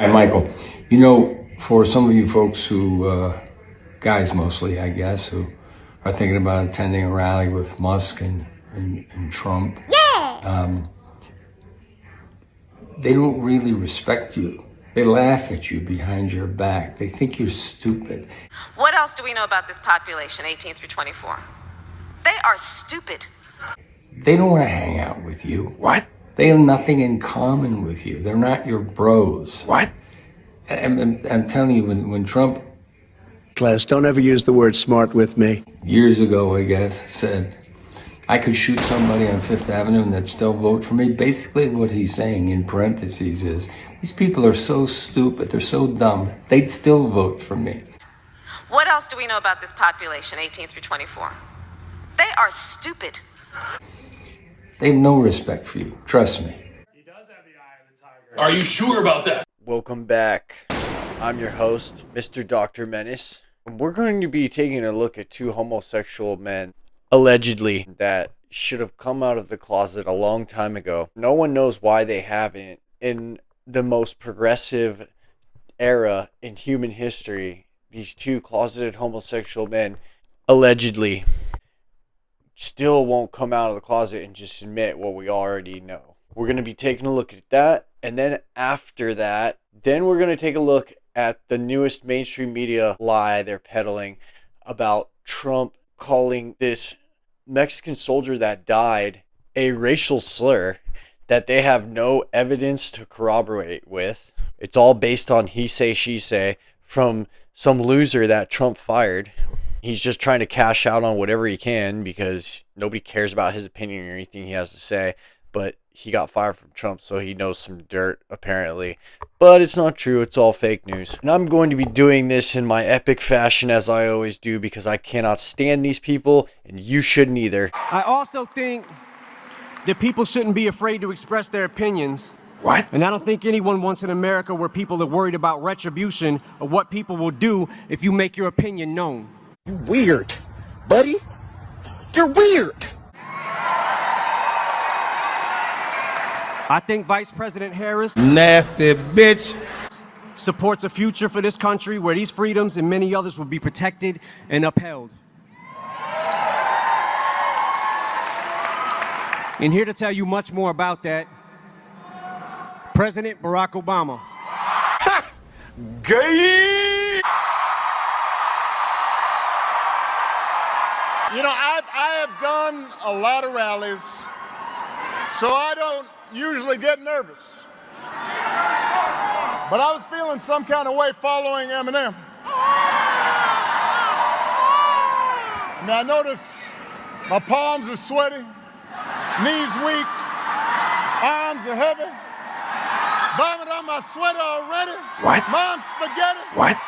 Hi, Michael. You know, for some of you folks who, guys mostly, I guess, who are thinking about attending a rally with Musk and Trump, they don't really respect you. They laugh at you behind your back. They think you're stupid. What else do we know about this population, 18 through 24? They are stupid. They don't want to hang out with you. What? They have nothing in common with you. They're not your bros. What? I'm telling you, when Trump, Class, don't ever use the word smart with me. years ago, I guess, said, I could shoot somebody on Fifth Avenue and they'd still vote for me. Basically what he's saying in parentheses is, these people are so stupid, they're so dumb, they'd still vote for me. What else do we know about this population, 18 through 24? They are stupid. They have no respect for you, trust me. He does have the eye of the tiger. Are you sure about that? Welcome back. I'm your host, Mr. Dr. Menace. We're going to be taking a look at two homosexual men, allegedly, that should have come out of the closet a long time ago. No one knows why they haven't. In the most progressive era in human history, these two closeted homosexual men, allegedly, still won't come out of the closet and just admit what we already know. We're going to be taking a look at that, and then after that, then we're going to take a look at the newest mainstream media lie they're peddling about Trump calling this Mexican soldier that died a racial slur that they have no evidence to corroborate with. It's all based on he say, she say from some loser that Trump fired. He's just trying to cash out on whatever he can because nobody cares about his opinion or anything he has to say. But he got fired from Trump, so he knows some dirt, apparently. But it's not true. It's all fake news. And I'm going to be doing this in my epic fashion, as I always do, because I cannot stand these people, and you shouldn't either. I also think that people shouldn't be afraid to express their opinions. What? And I don't think anyone wants an America where people are worried about retribution or what people will do if you make your opinion known. You weird, buddy. You're weird. I think Vice President Harris Nasty bitch. supports a future for this country where these freedoms and many others will be protected and upheld. And here to tell you much more about that, President Barack Obama. Gay! You know, I have done a lot of rallies, so I don't usually get nervous. But I was feeling some kind of way following Eminem. Now I notice my palms are sweaty, knees weak, arms are heavy, vomit on my sweater already. What? Mom's spaghetti. What?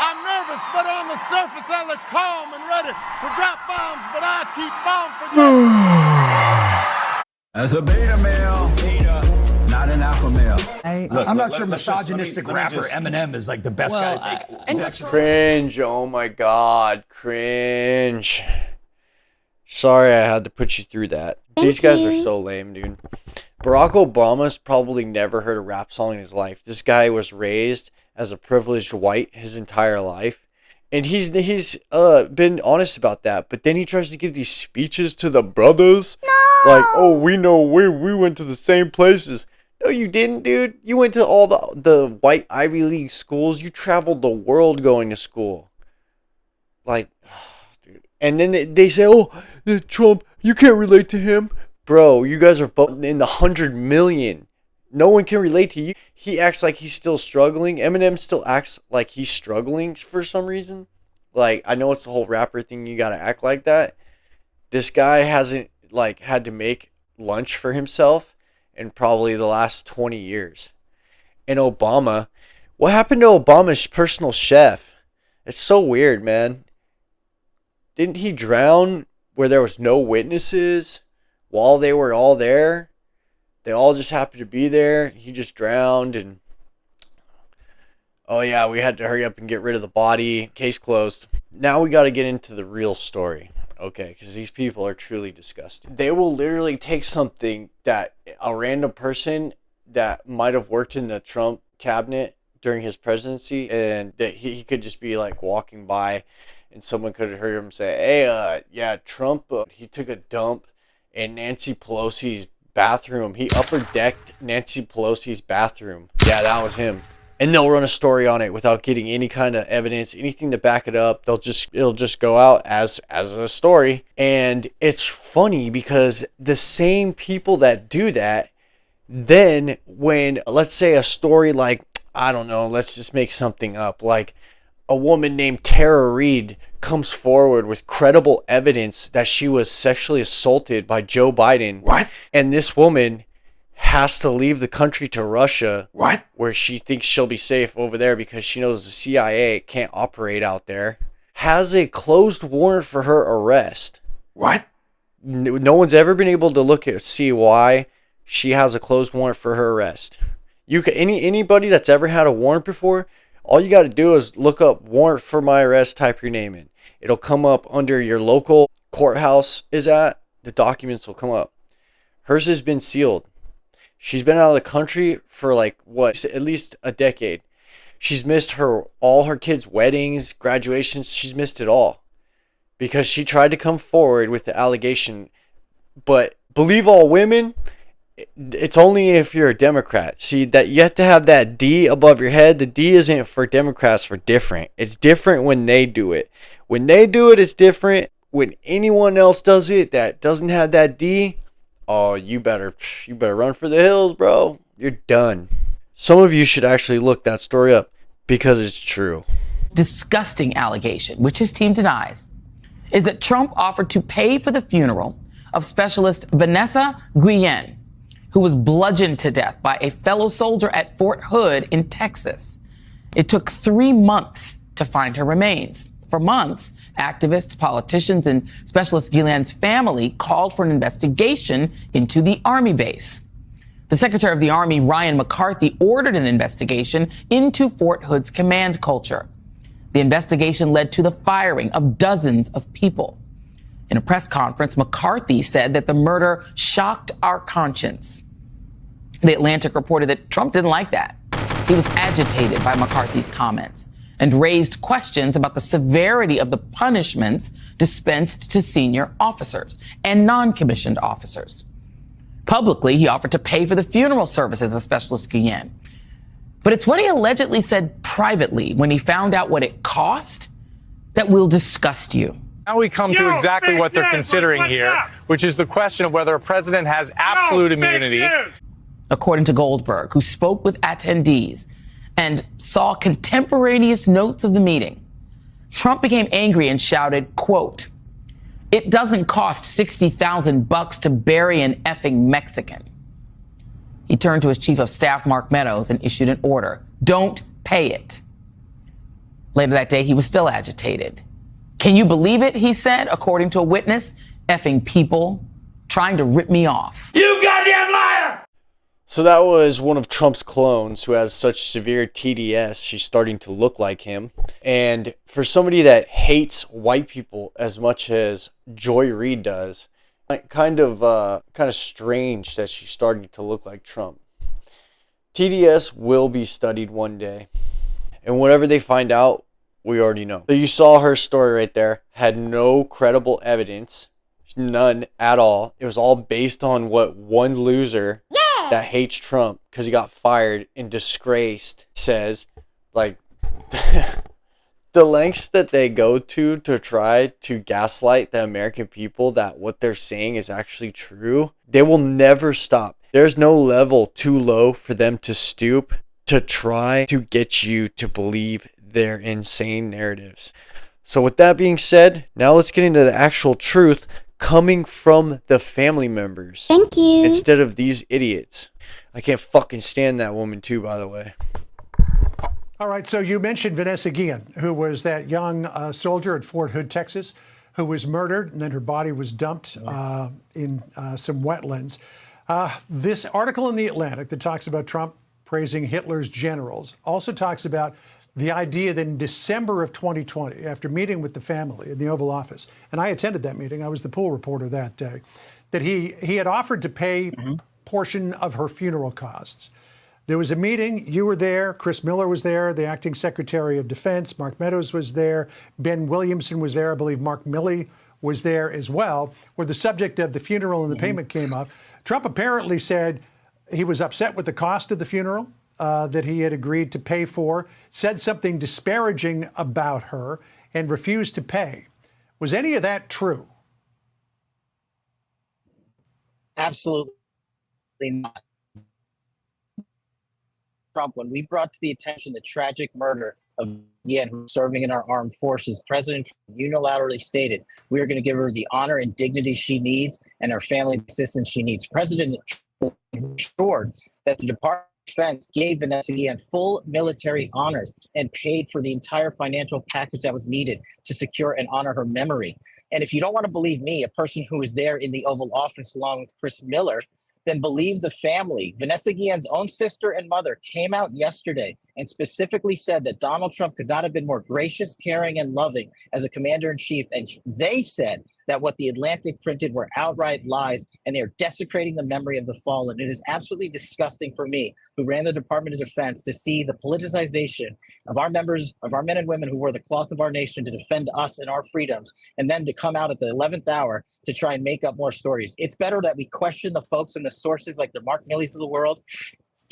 I'm nervous, but on the surface I look calm and ready to drop bombs, but I keep on forgetting. As a beta male, not an alpha male. I'm not sure misogynistic rapper Eminem is like the best guy to take. Cringe. Oh my god. Cringe. Sorry I had to put you through that. These guys are so lame, dude. Barack Obama's probably never heard a rap song in his life. This guy was raised as a privileged white his entire life. And he's been honest about that. But then he tries to give these speeches to the brothers. No! Like, oh, we know we went to the same places. No, you didn't, dude. You went to all the white Ivy League schools. You traveled the world going to school. Like, dude. And then they say, oh, Trump, you can't relate to him. Bro, you guys are both in the 100 million. No one can relate to you. He acts like he's still struggling. Eminem still acts like he's struggling for some reason. Like, I know it's the whole rapper thing. You gotta act like that. This guy hasn't, like, had to make lunch for himself in probably the last 20 years. And Obama, what happened to Obama's personal chef? It's so weird, man. Didn't he drown where there was no witnesses while they were all there? They all just happened to be there. He just drowned and... oh yeah, we had to hurry up and get rid of the body. Case closed. Now we got to get into the real story. Okay, because these people are truly disgusting. They will literally take something that a random person that might have worked in the Trump cabinet during his presidency, and that he could just be like walking by and someone could have heard him say, hey, yeah, Trump, he took a dump in Nancy Pelosi's bathroom. He upper decked Nancy Pelosi's bathroom. Yeah, that was him. And they'll run a story on it without getting any kind of evidence, anything to back it up. It'll just go out as a story. And it's funny because the same people that do that, then when, let's say, a story like, I don't know, let's just make something up, like a woman named Joy Reid comes forward with credible evidence that she was sexually assaulted by Joe Biden. What? And this woman has to leave the country to Russia. What? Where she thinks she'll be safe over there because she knows the CIA can't operate out there. Has a closed warrant for her arrest. What? No one's ever been able to see why she has a closed warrant for her arrest. Anybody that's ever had a warrant before, all you got to do is look up warrant for my arrest, type your name in. It'll come up under your local courthouse is at. The documents will come up. Hers has been sealed. She's been out of the country for at least a decade. She's missed all her kids' weddings, graduations. She's missed it all because she tried to come forward with the allegation. But believe all women, it's only if you're a Democrat. See, that you have to have that D above your head. The D isn't for Democrats, for different. It's different when they do it. When they do it, it's different. When anyone else does it that doesn't have that D, oh, you better run for the hills, bro. You're done. Some of you should actually look that story up because it's true. Disgusting allegation, which his team denies, is that Trump offered to pay for the funeral of specialist Vanessa Guillen, who was bludgeoned to death by a fellow soldier at Fort Hood in Texas. It took 3 months to find her remains. For months, activists, politicians, and specialist Guillen's family called for an investigation into the Army base. The Secretary of the Army, Ryan McCarthy, ordered an investigation into Fort Hood's command culture. The investigation led to the firing of dozens of people. In a press conference, McCarthy said that the murder shocked our conscience. The Atlantic reported that Trump didn't like that. He was agitated by McCarthy's comments and raised questions about the severity of the punishments dispensed to senior officers and non-commissioned officers. Publicly, he offered to pay for the funeral services of Specialist Guillen. But it's what he allegedly said privately when he found out what it cost that will disgust you. Now we come to exactly what they're considering here, which is the question of whether a president has absolute immunity. According to Goldberg, who spoke with attendees and saw contemporaneous notes of the meeting, Trump became angry and shouted, quote, "It doesn't cost $60,000 to bury an effing Mexican." He turned to his chief of staff, Mark Meadows, and issued an order. Don't pay it. Later that day, he was still agitated. Can you believe it, he said, according to a witness, effing people trying to rip me off. You goddamn liar! So that was one of Trump's clones who has such severe TDS, she's starting to look like him. And for somebody that hates white people as much as Joy Reid does, kind of strange that she's starting to look like Trump. TDS will be studied one day. And whatever they find out, we already know. So you saw her story right there, had no credible evidence, none at all. It was all based on what one loser that hates Trump because he got fired and disgraced says. Like, the lengths that they go to try to gaslight the American people that what they're saying is actually true, they will never stop. There's no level too low for them to stoop to try to get you to believe their insane narratives. So with that being said, now let's get into the actual truth coming from the family members. Thank you. Instead of these idiots. I can't fucking stand that woman too, by the way. All right, so you mentioned Vanessa Guillen, who was that young soldier at Fort Hood, Texas, who was murdered, and then her body was dumped in some wetlands. This article in The Atlantic that talks about Trump praising Hitler's generals also talks about the idea that in December of 2020, after meeting with the family in the Oval Office, and I attended that meeting, I was the pool reporter that day, that he had offered to pay portion of her funeral costs. There was a meeting. You were there. Chris Miller was there. The acting Secretary of Defense, Mark Meadows, was there. Ben Williamson was there. I believe Mark Milley was there as well, where the subject of the funeral and the payment came up. Trump apparently said he was upset with the cost of the funeral that he had agreed to pay for, said something disparaging about her, and refused to pay. Was any of that true? Absolutely not. Trump, when we brought to the attention the tragic murder of Yen, who was serving in our armed forces, President Trump unilaterally stated, we are going to give her the honor and dignity she needs and her family the assistance she needs. President Trump ensured that the Department of Defense gave Vanessa Guillen full military honors and paid for the entire financial package that was needed to secure and honor her memory. And if you don't want to believe me, a person who was there in the Oval Office along with Chris Miller, then believe the family. Vanessa Guillen's own sister and mother came out yesterday and specifically said that Donald Trump could not have been more gracious, caring, and loving as a commander-in-chief. And they said that what the Atlantic printed were outright lies, and they are desecrating the memory of the fallen. It is absolutely disgusting for me, who ran the Department of Defense, to see the politicization of our members, of our men and women who wore the cloth of our nation to defend us and our freedoms, and then to come out at the 11th hour to try and make up more stories. It's better that we question the folks and the sources like the Mark Milleys of the world,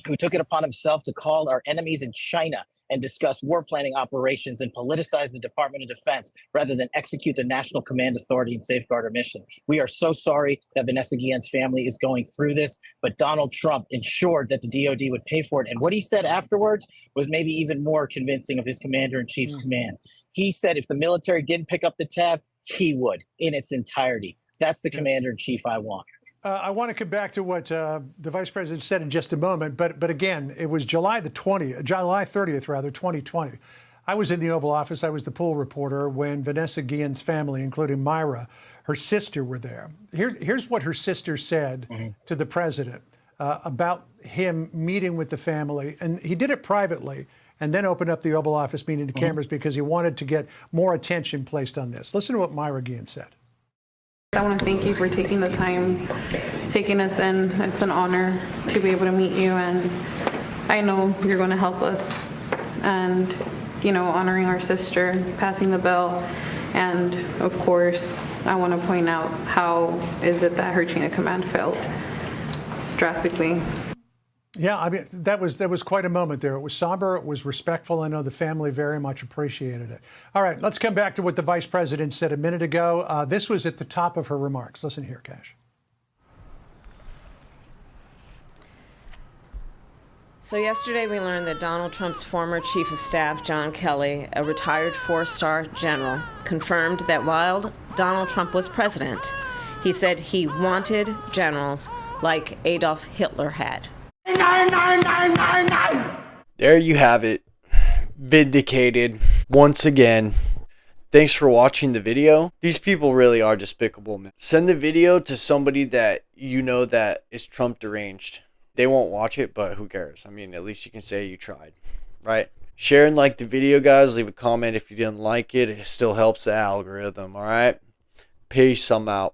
who took it upon himself to call our enemies in China and discuss war planning operations and politicize the Department of Defense rather than execute the National Command Authority and safeguard our mission. We are so sorry that Vanessa Guillen's family is going through this, but Donald Trump ensured that the DOD would pay for it. And what he said afterwards was maybe even more convincing of his commander-in-chief's command. He said if the military didn't pick up the tab, he would in its entirety. That's the commander-in-chief I want. I want to come back to what the vice president said in just a moment, but again, it was July 30th, 2020. I was in the Oval Office. I was the pool reporter when Vanessa Guillen's family, including Myra, her sister, were there. Here's what her sister said to the president about him meeting with the family, and he did it privately and then opened up the Oval Office meeting to cameras because he wanted to get more attention placed on this. Listen to what Myra Guillen said. I want to thank you for taking the time, taking us in. It's an honor to be able to meet you, and I know you're going to help us and, you know, honoring our sister, passing the bell. And of course, I want to point out how is it that her chain of command failed drastically. Yeah, I mean, that was quite a moment there. It was somber. It was respectful. I know the family very much appreciated it. All right, let's come back to what the vice president said a minute ago. This was at the top of her remarks. Listen here, Cash. So yesterday we learned that Donald Trump's former chief of staff, John Kelly, a retired four-star general, confirmed that while Donald Trump was president, he said he wanted generals like Adolf Hitler had. There you have it. Vindicated once again. Thanks for watching the video. These people really are despicable, man. Send the video to somebody that you know that is Trump deranged. They won't watch it, but who cares? I mean, at least you can say you tried, right? Share and like the video, guys. Leave a comment if you didn't like it. It still helps the algorithm, all right? Peace. I'm out.